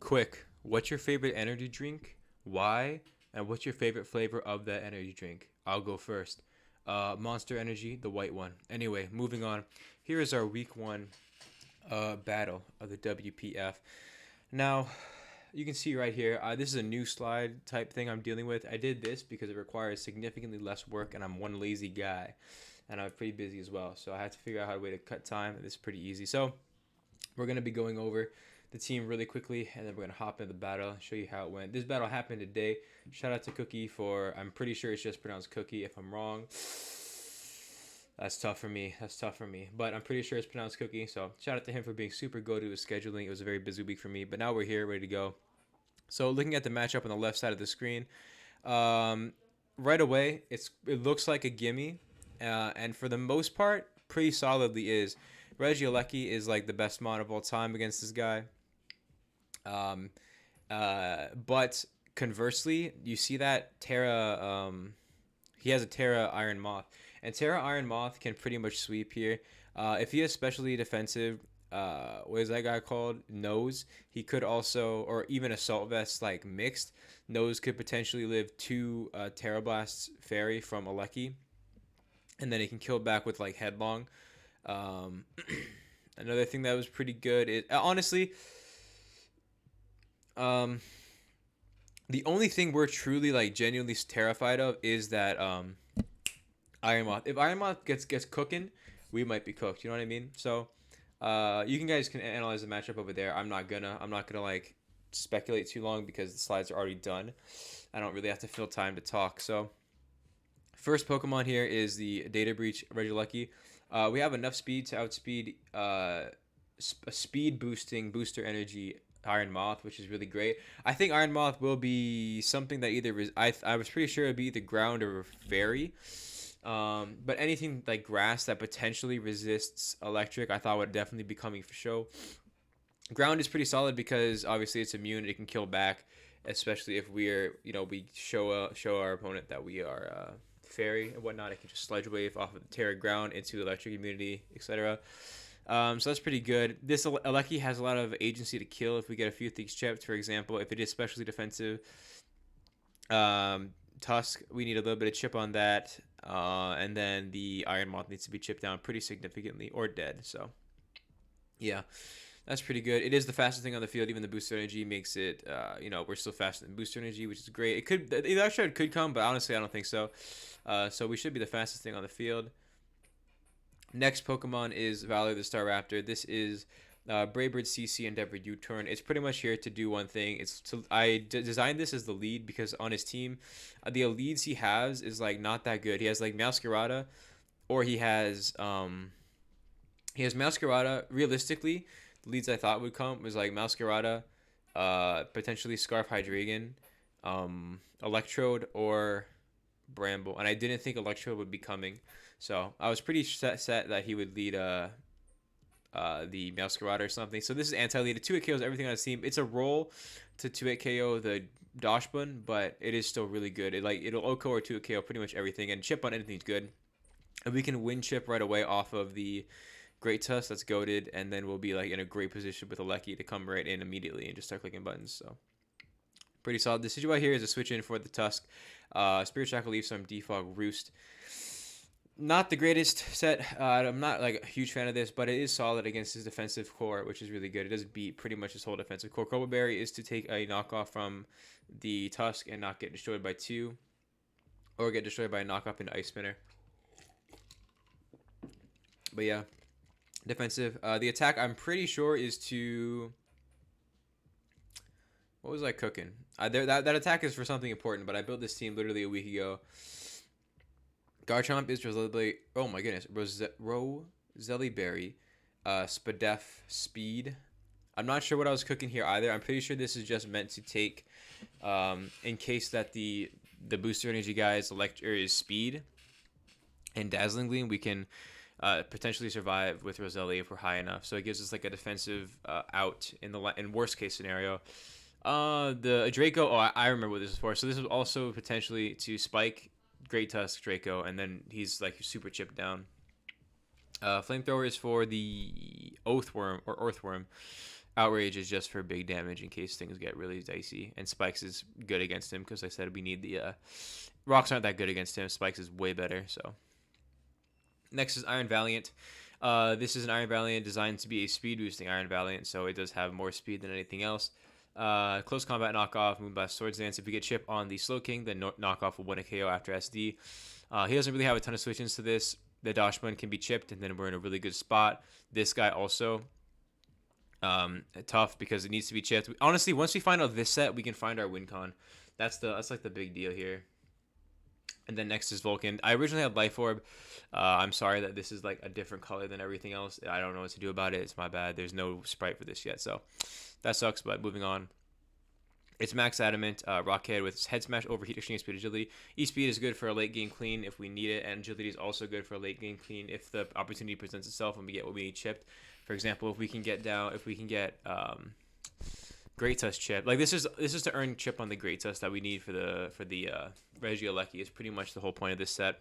quick, what's your favorite energy drink? Why? And what's your favorite flavor of that energy drink? I'll go first. Monster Energy, the white one. Anyway, moving on. Here is our week one battle of the WPF. Now, you can see right here, this is a new slide type thing I'm dealing with. I did this because it requires significantly less work, and I'm one lazy guy, and I'm pretty busy as well. So I had to figure out how a way to cut time, and this is pretty easy. So we're going to be going over the team really quickly, and then we're going to hop into the battle and show you how it went. This battle happened today. Shout out to Kookie for, I'm pretty sure it's just pronounced Cookie. If I'm wrong, that's tough for me. That's tough for me. But I'm pretty sure it's pronounced Cookie. So shout out to him for being super good at his scheduling. It was a very busy week for me. But now we're here, ready to go. So looking at the matchup on the left side of the screen, right away, it looks like a gimme. And for the most part, pretty solidly is. Regieleki is like the best mod of all time against this guy. But conversely, you see that TERA, he has a TERA Iron Moth. And TERA Iron Moth can pretty much sweep here. If he is specially defensive, what is that guy called? Nose. He could also, or even Assault Vest like mixed. Nose could potentially live 2 TERA Blasts Fairy from Aleki. And then he can kill back with like Headlong. Another thing that was pretty good is, honestly, the only thing we're truly like genuinely terrified of is that Iron Moth. If Iron Moth gets cooking, we might be cooked. You know what I mean? So you guys can analyze the matchup over there. I'm not gonna like speculate too long because the slides are already done. I don't really have to fill time to talk. So first Pokemon here is the Data Breach Regieleki. We have enough speed to outspeed speed boosting booster energy Iron Moth, which is really great. I think Iron Moth will be something that either I was pretty sure it'd be either ground or fairy. But anything like grass that potentially resists electric, I thought would definitely be coming for show. Ground is pretty solid because obviously it's immune. It can kill back, especially if we show our opponent that we are fairy and whatnot. It can just Sledge Wave off of the Terra ground into electric immunity, etc. So that's pretty good. This Aleki has a lot of agency to kill if we get a few things chipped. For example, if it is specially defensive, Tusk, we need a little bit of chip on that. And then the Iron Moth needs to be chipped down pretty significantly or dead. So, yeah, that's pretty good. It is the fastest thing on the field. Even the booster energy makes it, we're still faster than booster energy, which is great. The Electrode could come, but honestly, I don't think so. So we should be the fastest thing on the field. Next Pokemon is Valor the Staraptor. This is Braybird CC Endeavor U-Turn. It's pretty much here to do one thing. I designed this as the lead because on his team, the leads he has is like not that good. He has like Masquerada, or he has Masquerada. Realistically, the leads I thought would come was like Masquerada, potentially Scarf Hydreigon, Electrode, or Bramble. And I didn't think Electrode would be coming. So I was pretty set that he would lead the Masquerade or something. So this is anti-lead. It 2-hit KOs everything on his team. It's a roll to 2-hit KO the Dachshund, but it is still really good. It'll OHKO or 2-hit KO pretty much everything, and chip on anything's good. And we can win chip right away off of the Great Tusk that's goaded, and then we'll be like in a great position with Aleki to come right in immediately and just start clicking buttons. So pretty solid. The situation here is a switch in for the Tusk. Spirit Shackle leaves some Defog Roost. Not the greatest set. I'm not like a huge fan of this, but it is solid against his defensive core, which is really good. It does beat pretty much his whole defensive core. Cobra Berry is to take a knockoff from the Tusk and not get destroyed by 2, or get destroyed by a knockoff into Ice Spinner. But yeah, defensive. The attack, I'm pretty sure, is to... What was I cooking? That attack is for something important, but I built this team literally a week ago. Garchomp is Roselli. Oh my goodness, Roselli Berry, Spadef Speed. I'm not sure what I was cooking here either. I'm pretty sure this is just meant to take, in case that the booster energy guys is Speed and Dazzling Gleam, we can potentially survive with Roselli if we're high enough. So it gives us like a defensive out in worst case scenario. The Draco. Oh, I remember what this is for. So this is also potentially to spike Great Tusk Draco, and then he's like super chipped down. Flamethrower is for the Oathworm or Earthworm. Outrage is just for big damage in case things get really dicey. And Spikes is good against him because I said we need the... Rocks aren't that good against him. Spikes is way better, so... Next is Iron Valiant. This is an Iron Valiant designed to be a speed boosting Iron Valiant, so it does have more speed than anything else. Close combat knockoff, Moonblast Swords Dance. If we get Chip on the Slow King, then knockoff will win a KO after SD. He doesn't really have a ton of switch-ins to this. The Dashman can be chipped, and then we're in a really good spot. This guy also tough because it needs to be chipped. Honestly, once we find out this set, we can find our win con. That's like the big deal here. And then next is Vulcan. I originally had Life Orb. I'm sorry that this is like a different color than everything else. I don't know what to do about it. It's my bad. There's no sprite for this yet, so that sucks. But moving on. It's Max Adamant, Rockhead with Head Smash, Overheat, Extreme Speed, Agility. E-Speed is good for a late game clean if we need it, and Agility is also good for a late game clean if the opportunity presents itself and we get what we need chipped. For example, if we can get Great Tusk chip, like this is to earn chip on the Great Tusk that we need for the Regieleki is pretty much the whole point of this set.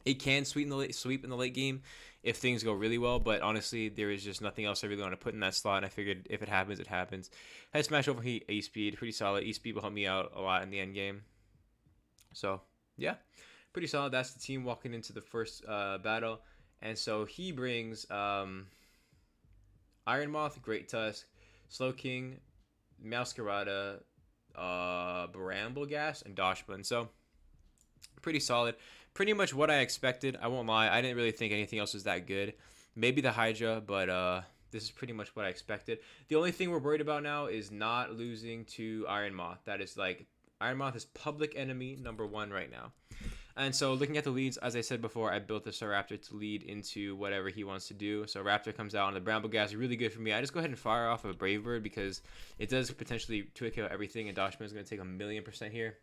It can sweep in the late game if things go really well, but honestly, there is just nothing else I really want to put in that slot, and I figured if it happens, it happens. Head Smash, Overheat, E-Speed, pretty solid. E-Speed will help me out a lot in the end game. So, yeah, pretty solid. That's the team walking into the first battle, and so he brings Iron Moth, Great Tusk, Slow King, Masquerada, Bramble-Ghast, and Dashman. So, pretty solid. Pretty much what I expected. I won't lie. I didn't really think anything else was that good. Maybe the Hydra, but this is pretty much what I expected. The only thing we're worried about now is not losing to Iron Moth. That is like, Iron Moth is public enemy #1 right now. And so looking at the leads, as I said before, I built the Staraptor to lead into whatever he wants to do. So Raptor comes out on the Bramble-Ghast, really good for me. I just go ahead and fire off a Brave Bird because it does potentially 2-KO everything, and Dashman is going to take 1,000,000% here.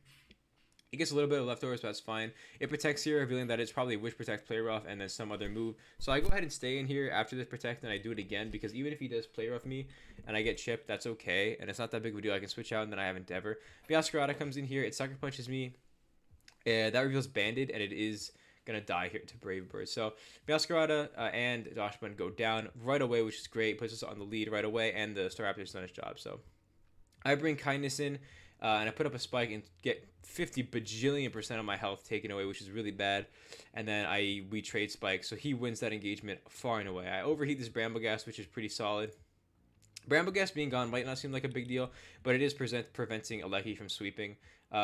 It gets a little bit of leftovers, but that's fine. It protects here, revealing that it's probably Wish Protect, Play Rough, and then some other move. So I go ahead and stay in here after this Protect, and I do it again, because even if he does Play Rough me, and I get chipped, that's okay, and it's not that big of a deal. I can switch out, and then I have Endeavor. Masquerada comes in here, it Sucker Punches me. That reveals Banded, and it is going to die here to Brave Bird. So Masquerada and Dashman go down right away, which is great. Puts us on the lead right away, and the Staraptor's done his job. So I bring Kindness in. And I put up a spike and get 50 bajillion% of my health taken away, which is really bad. And then we trade spike, so he wins that engagement far and away. I overheat this Bramble-Ghast, which is pretty solid. Bramble-Ghast being gone might not seem like a big deal, but it is preventing Aleki from sweeping.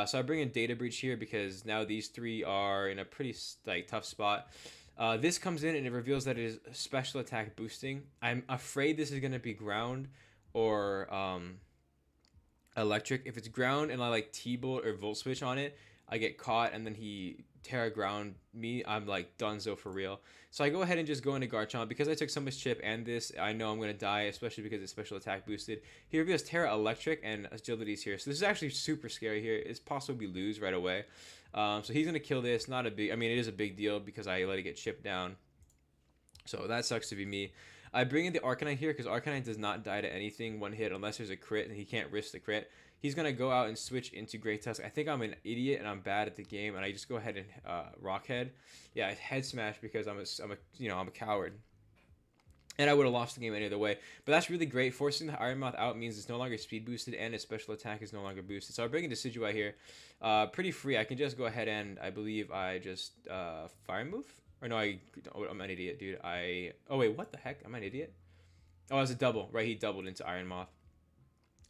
So I bring in Data Breach here because now these three are in a pretty tough spot. This comes in and it reveals that it is special attack boosting. I'm afraid this is going to be ground or electric. If it's ground and I like T-Bolt or Volt Switch on it, I get caught and then he Terra ground me, I'm like donezo for real. So I go ahead and just go into Garchomp. Because I took so much chip and this, I know I'm going to die, especially because it's special attack boosted. He reveals Terra Electric and Agility's here. So this is actually super scary here. It's possible we lose right away. So he's going to kill this. Not a big, I mean, it is a big deal because I let it get chipped down. So that sucks to be me. I bring in the Arcanine here because Arcanine does not die to anything one hit unless there's a crit, and he can't risk the crit. He's going to go out and switch into Great Tusk. I think I'm an idiot and I'm bad at the game, and I just go ahead and Rockhead. Yeah, I Head Smash because I'm a coward. And I would have lost the game any other way. But that's really great. Forcing the Iron Moth out means it's no longer speed boosted and its special attack is no longer boosted. So I bring in Decidueye here. Pretty free. I can just go ahead and I believe I just Fire Move? Or no, I'm an idiot, dude. Oh, wait, what the heck? Am I an idiot? Oh, it was a double, right? He doubled into Iron Moth.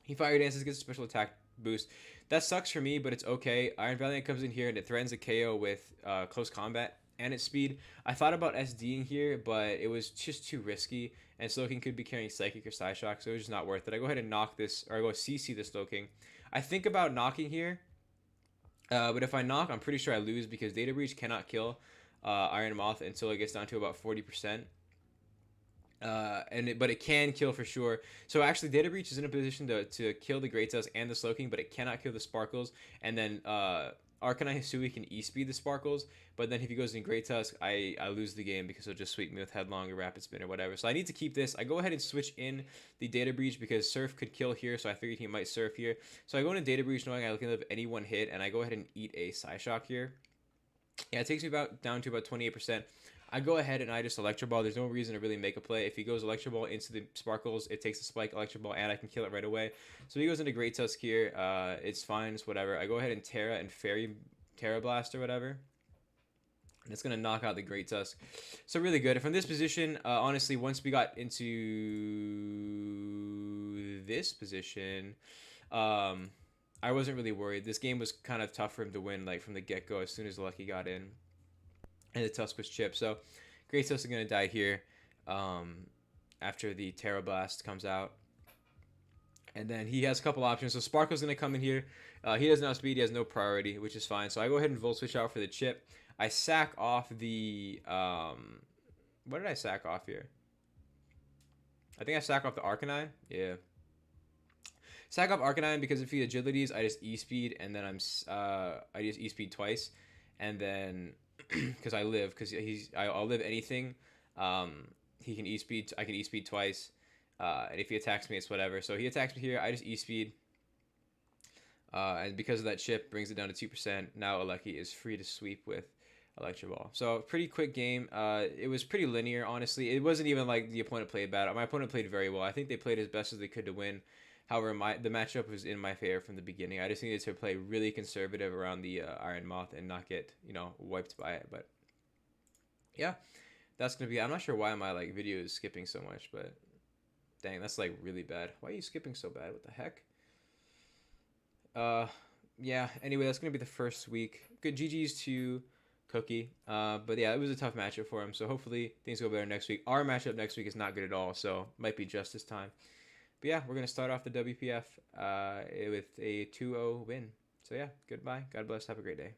He Fire Dances, gets a special attack boost. That sucks for me, but it's okay. Iron Valiant comes in here and it threatens a KO with close combat and its speed. I thought about SDing here, but it was just too risky. And Slowking could be carrying Psychic or Psyshock, so it was just not worth it. I go ahead and knock this, or I go CC the Slowking. I think about knocking here, but if I knock, I'm pretty sure I lose because Data Breach cannot kill Iron Moth until it gets down to about 40%. But it can kill for sure. So actually, Data Breach is in a position to kill the Great Tusk and the Slowking, but it cannot kill the Sparkles. And then Arcanine Hisui can E-Speed the Sparkles, but then if he goes in Great Tusk, I lose the game because he'll just sweep me with Headlong or Rapid Spin or whatever. So I need to keep this. I go ahead and switch in the Data Breach because Surf could kill here, so I figured he might Surf here. So I go into Data Breach knowing I can live any one hit, and I go ahead and eat a Psyshock here. Yeah, it takes me down to about 28%. I go ahead and I just Electro Ball. There's no reason to really make a play. If he goes Electro Ball into the Sparkles, it takes a Spike Electro Ball, and I can kill it right away. So he goes into Great Tusk here. It's fine. It's whatever. I go ahead and TERA and Fairy Terra Blast or whatever. And it's going to knock out the Great Tusk. So really good. From this position, honestly, once we got into this position, I wasn't really worried. This game was kind of tough for him to win, like from the get-go as soon as Lucky got in. And the Tusk was chipped. So Great Tusk is going to die here after the Terra Blast comes out. And then he has a couple options. So Sparkle's going to come in here. He doesn't have speed. He has no priority, which is fine. So I go ahead and Volt Switch out for the chip. I sack off the... what did I sack off here? I think I sack off the Arcanine. Yeah. Sack off Arcanine because if he agilities, I just E-speed. And then I just E-speed twice. And then... because I live. Because I'll live anything. He can E-speed. I can E-speed twice. And if he attacks me, it's whatever. So he attacks me here. I just E-speed. And because of that chip, brings it down to 2%. Now Aleki is free to sweep with Electro Ball. So pretty quick game. It was pretty linear, honestly. It wasn't even like the opponent played bad. My opponent played very well. I think they played as best as they could to win. However, the matchup was in my favor from the beginning. I just needed to play really conservative around the Iron Moth and not get, wiped by it. But yeah, that's going to be... I'm not sure why my video is skipping so much, but dang, that's really bad. Why are you skipping so bad? What the heck? Yeah, anyway, that's going to be the first week. Good GG's to Kookie. But yeah, it was a tough matchup for him. So hopefully things go better next week. Our matchup next week is not good at all. So might be just this time. But yeah, we're going to start off the WPF with a 2-0 win. So yeah, goodbye. God bless. Have a great day.